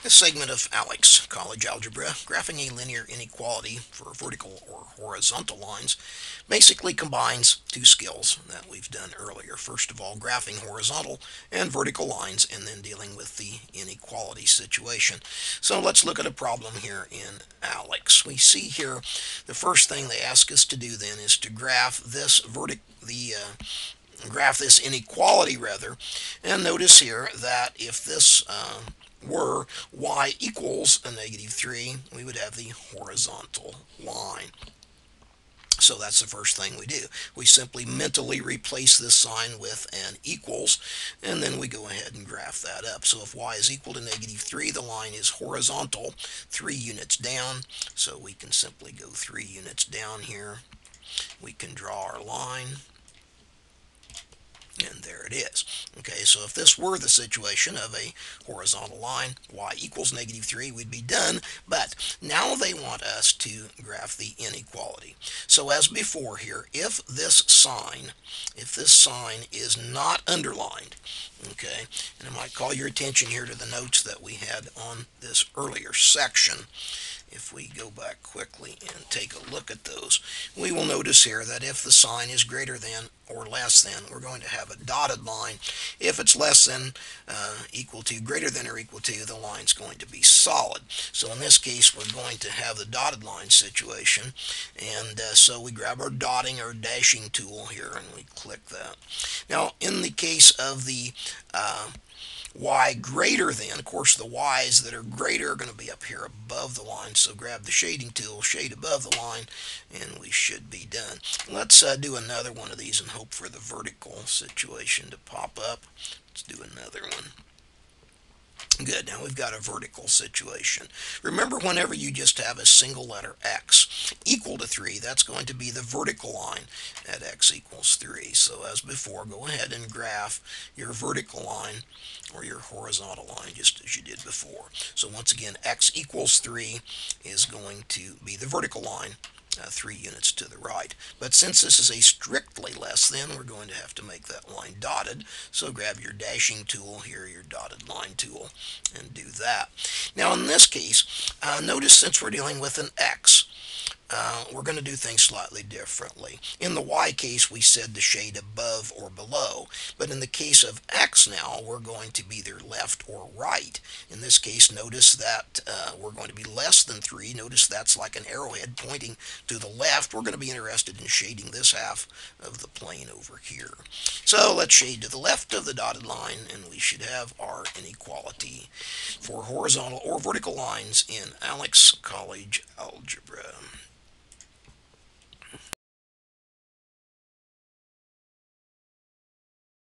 This segment of ALEKS, College Algebra, graphing a linear inequality for vertical or horizontal lines, basically combines two skills that we've done earlier. First of all, graphing horizontal and vertical lines, and then dealing with the inequality situation. So let's look at a problem here in ALEKS. We see here the first thing they ask us to do then is to graph this graph this inequality rather, and notice here that if this were y equals a -3, we would have the horizontal line. So that's the first thing we do. We simply mentally replace this sign with an equals, and then we go ahead and graph that up. So if y is equal to -3, the line is horizontal 3 units down. So we can simply go 3 units down here. We can draw our line. And there it is. Okay, so if this were the situation of a horizontal line, y equals -3, we'd be done. But now they want us to graph the inequality. So as before here, if this sign is not underlined, okay, and I might call your attention here to the notes that we had on this earlier section. If we go back quickly and take a look at those, we will notice here that if the sign is greater than or less than, we're going to have a dotted line. If it's less than, equal to, greater than or equal to, the line's going to be solid. So in this case, we're going to have the dotted line situation, and so we grab our dotting or dashing tool here and we click that. Now in the case of the y greater than, of course the y's that are greater are going to be up here above the line, so grab the shading tool, shade above the line, and we should be done. Let's do another one of these and hope for the vertical situation to pop up. Let's do another one. Good, now we've got a vertical situation. Remember, whenever you just have a single letter x equal to 3, that's going to be the vertical line at x equals 3. So as before, go ahead and graph your vertical line or your horizontal line just as you did before. So once again, x equals 3 is going to be the vertical line, 3 units to the right. But since this is a strictly less than, we're going to have to make that line dotted. So grab your dashing tool here, your dotted line tool, and do that. Now in this case, notice since we're dealing with an x, we're going to do things slightly differently. In the y case, we said the shade above or below, but in the case of x now, we're going to be either left or right. In this case, notice that we're going to be less than 3. Notice that's like an arrowhead pointing to the left. We're going to be interested in shading this half of the plane over here. So let's shade to the left of the dotted line, and we should have our inequality for horizontal or vertical lines in ALEKS College Algebra.